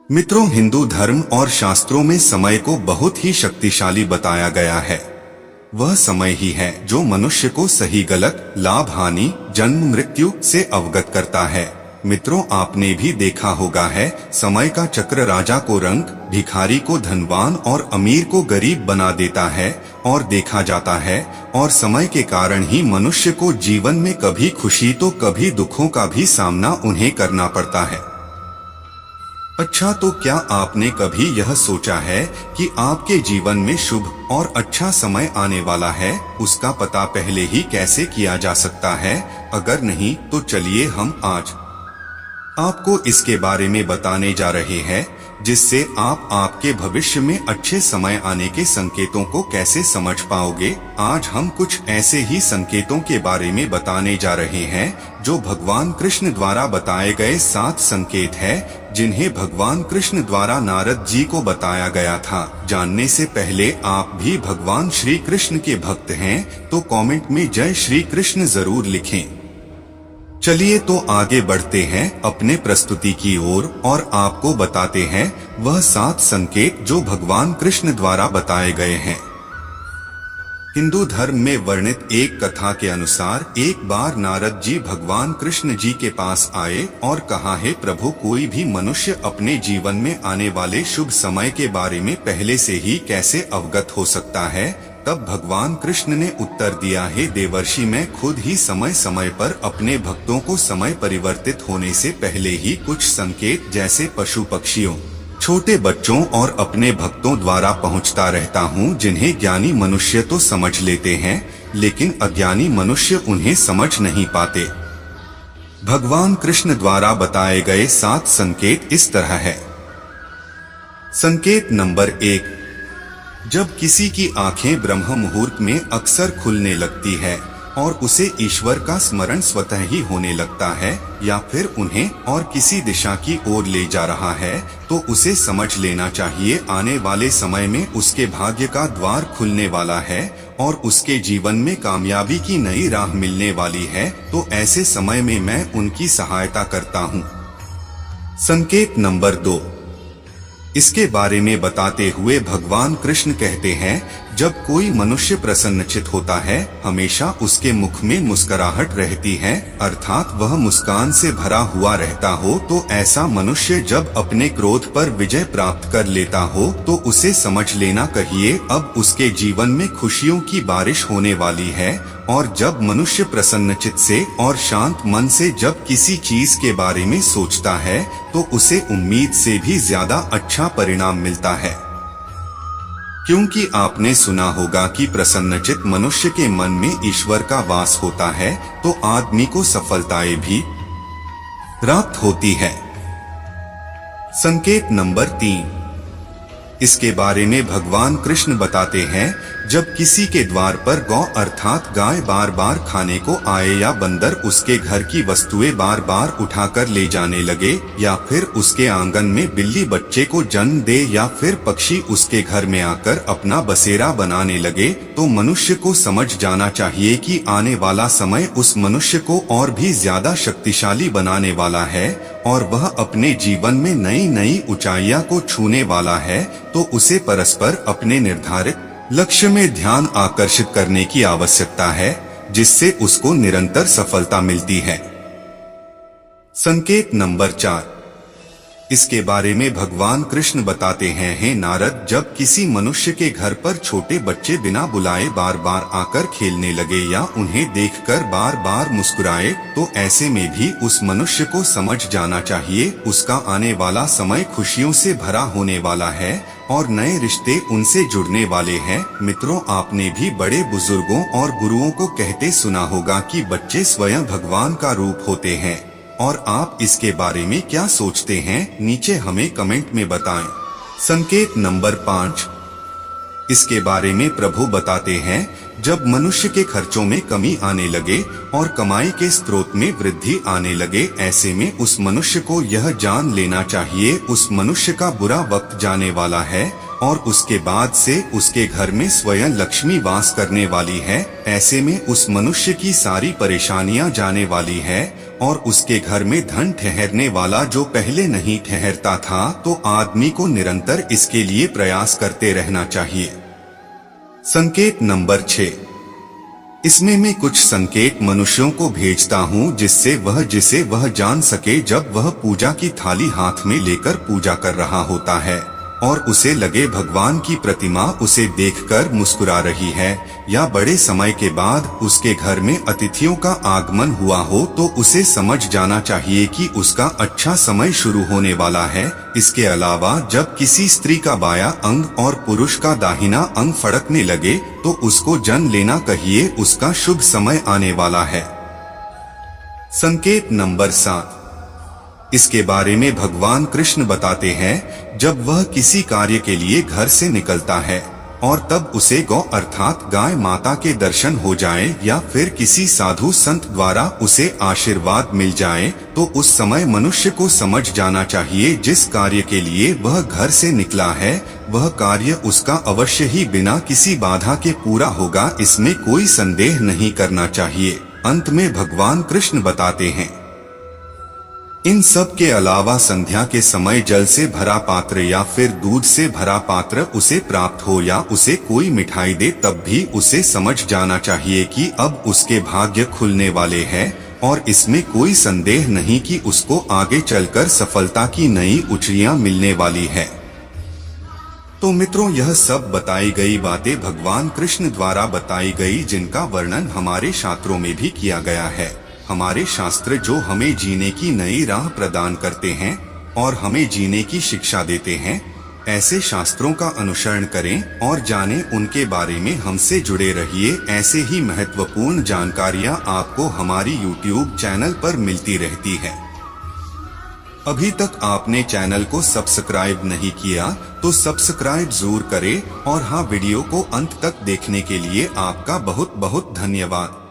मित्रों, हिंदू धर्म और शास्त्रों में समय को बहुत ही शक्तिशाली बताया गया है। वह समय ही है जो मनुष्य को सही गलत, लाभ हानि, जन्म मृत्यु से अवगत करता है। मित्रों, आपने भी देखा होगा है, समय का चक्र राजा को रंक, भिखारी को धनवान और अमीर को गरीब बना देता है। और देखा जाता है और समय के कारण ही मनुष्य को जीवन में कभी खुशी तो कभी दुखों का भी सामना उन्हें करना पड़ता है। अच्छा, तो क्या आपने कभी यह सोचा है कि आपके जीवन में शुभ और अच्छा समय आने वाला है, उसका पता पहले ही कैसे किया जा सकता है? अगर नहीं तो चलिए हम आज आपको इसके बारे में बताने जा रहे हैं, जिससे आप आपके भविष्य में अच्छे समय आने के संकेतों को कैसे समझ पाओगे। आज हम कुछ ऐसे ही संकेतों के बारे में बताने जा रहे हैं जो भगवान कृष्ण द्वारा बताए गए 7 संकेत हैं, जिन्हें भगवान कृष्ण द्वारा नारद जी को बताया गया था। जानने से पहले आप भी भगवान श्री कृष्ण के भक्त हैं तो कमेंट में जय श्री कृष्ण जरूर लिखें। चलिए तो आगे बढ़ते हैं अपने प्रस्तुति की ओर और आपको बताते हैं वह 7 संकेत जो भगवान कृष्ण द्वारा बताए गए हैं। हिंदू धर्म में वर्णित एक कथा के अनुसार एक बार नारद जी भगवान कृष्ण जी के पास आए और कहा, है प्रभु, कोई भी मनुष्य अपने जीवन में आने वाले शुभ समय के बारे में पहले से ही कैसे अवगत हो सकता है? तब भगवान कृष्ण ने उत्तर दिया, है देवर्षि, मैं खुद ही समय समय पर अपने भक्तों को समय परिवर्तित होने से पहले ही कुछ संकेत जैसे पशु पक्षियों, छोटे बच्चों और अपने भक्तों द्वारा पहुंचता रहता हूं, जिन्हें ज्ञानी मनुष्य तो समझ लेते हैं लेकिन अज्ञानी मनुष्य उन्हें समझ नहीं पाते। भगवान कृष्ण द्वारा बताए गए 7 संकेत इस तरह है। संकेत नंबर 1, जब किसी की आंखें ब्रह्म मुहूर्त में अक्सर खुलने लगती है और उसे ईश्वर का स्मरण स्वतः ही होने लगता है या फिर उन्हें और किसी दिशा की ओर ले जा रहा है, तो उसे समझ लेना चाहिए आने वाले समय में उसके भाग्य का द्वार खुलने वाला है और उसके जीवन में कामयाबी की नई राह मिलने वाली है। तो ऐसे समय में मैं उनकी सहायता करता हूँ। संकेत नंबर 2, इसके बारे में बताते हुए भगवान कृष्ण कहते हैं, जब कोई मनुष्य प्रसन्नचित होता है, हमेशा उसके मुख में मुस्कुराहट रहती है, अर्थात वह मुस्कान से भरा हुआ रहता हो, तो ऐसा मनुष्य जब अपने क्रोध पर विजय प्राप्त कर लेता हो तो उसे समझ लेना कहिए अब उसके जीवन में खुशियों की बारिश होने वाली है। और जब मनुष्य प्रसन्नचित से और शांत मन से जब किसी चीज के बारे में सोचता है तो उसे उम्मीद से भी ज्यादा अच्छा परिणाम मिलता है। क्योंकि आपने सुना होगा कि प्रसन्नचित मनुष्य के मन में ईश्वर का वास होता है तो आदमी को सफलताएं भी प्राप्त होती है। संकेत नंबर 3, इसके बारे में भगवान कृष्ण बताते हैं, जब किसी के द्वार पर गौ अर्थात गाय बार बार खाने को आए या बंदर उसके घर की वस्तुएं बार बार उठाकर ले जाने लगे या फिर उसके आंगन में बिल्ली बच्चे को जन्म दे या फिर पक्षी उसके घर में आकर अपना बसेरा बनाने लगे, तो मनुष्य को समझ जाना चाहिए कि आने वाला समय उस मनुष्य को और भी ज्यादा शक्तिशाली बनाने वाला है और वह अपने जीवन में नई नई ऊंचाइयां को छूने वाला है। तो उसे परस्पर अपने निर्धारित लक्ष्य में ध्यान आकर्षित करने की आवश्यकता है, जिससे उसको निरंतर सफलता मिलती है। संकेत नंबर 4, इसके बारे में भगवान कृष्ण बताते हैं, हे नारद, जब किसी मनुष्य के घर पर छोटे बच्चे बिना बुलाए बार बार आकर खेलने लगे या उन्हें देखकर बार बार मुस्कुराए, तो ऐसे में भी उस मनुष्य को समझ जाना चाहिए उसका आने वाला समय खुशियों से भरा होने वाला है और नए रिश्ते उनसे जुड़ने वाले हैं। मित्रों, आपने भी बड़े बुजुर्गों और गुरुओं को कहते सुना होगा कि बच्चे स्वयं भगवान का रूप होते हैं। और आप इसके बारे में क्या सोचते हैं, नीचे हमें कमेंट में बताएं। संकेत नंबर 5, इसके बारे में प्रभु बताते हैं, जब मनुष्य के खर्चों में कमी आने लगे और कमाई के स्रोत में वृद्धि आने लगे, ऐसे में उस मनुष्य को यह जान लेना चाहिए उस मनुष्य का बुरा वक्त जाने वाला है और उसके बाद से उसके घर में स्वयं लक्ष्मी वास करने वाली है। ऐसे में उस मनुष्य की सारी परेशानियां जाने वाली है और उसके घर में धन ठहरने वाला जो पहले नहीं ठहरता था, तो आदमी को निरंतर इसके लिए प्रयास करते रहना चाहिए। संकेत नंबर 6। इसमें मैं कुछ संकेत मनुष्यों को भेजता हूँ जिसे वह जान सके जब वह पूजा की थाली हाथ में लेकर पूजा कर रहा होता है और उसे लगे भगवान की प्रतिमा उसे देखकर मुस्कुरा रही है, या बड़े समय के बाद उसके घर में अतिथियों का आगमन हुआ हो, तो उसे समझ जाना चाहिए कि उसका अच्छा समय शुरू होने वाला है। इसके अलावा जब किसी स्त्री का बायां अंग और पुरुष का दाहिना अंग फड़कने लगे तो उसको जन लेना कहिए, उसका शुभ समय आने वाला है। संकेत नंबर 7। इसके बारे में भगवान कृष्ण बताते हैं, जब वह किसी कार्य के लिए घर से निकलता है और तब उसे गौ अर्थात गाय माता के दर्शन हो जाए या फिर किसी साधु संत द्वारा उसे आशीर्वाद मिल जाए, तो उस समय मनुष्य को समझ जाना चाहिए जिस कार्य के लिए वह घर से निकला है वह कार्य उसका अवश्य ही बिना किसी बाधा के पूरा होगा, इसमें कोई संदेह नहीं करना चाहिए। अंत में भगवान कृष्ण बताते हैं, इन सब के अलावा संध्या के समय जल से भरा पात्र या फिर दूध से भरा पात्र उसे प्राप्त हो या उसे कोई मिठाई दे, तब भी उसे समझ जाना चाहिए कि अब उसके भाग्य खुलने वाले हैं और इसमें कोई संदेह नहीं कि उसको आगे चलकर सफलता की नई ऊंचाइयां मिलने वाली है। तो मित्रों, यह सब बताई गई बातें भगवान कृष्ण द्वारा बताई गई, जिनका वर्णन हमारे शास्त्रों में भी किया गया है। हमारे शास्त्र जो हमें जीने की नई राह प्रदान करते हैं और हमें जीने की शिक्षा देते हैं, ऐसे शास्त्रों का अनुसरण करें और जानें उनके बारे में। हमसे जुड़े रहिए, ऐसे ही महत्वपूर्ण जानकारियां आपको हमारी YouTube चैनल पर मिलती रहती है। अभी तक आपने चैनल को सब्सक्राइब नहीं किया तो सब्सक्राइब जरूर करें और हाँ, वीडियो को अंत तक देखने के लिए आपका बहुत बहुत धन्यवाद।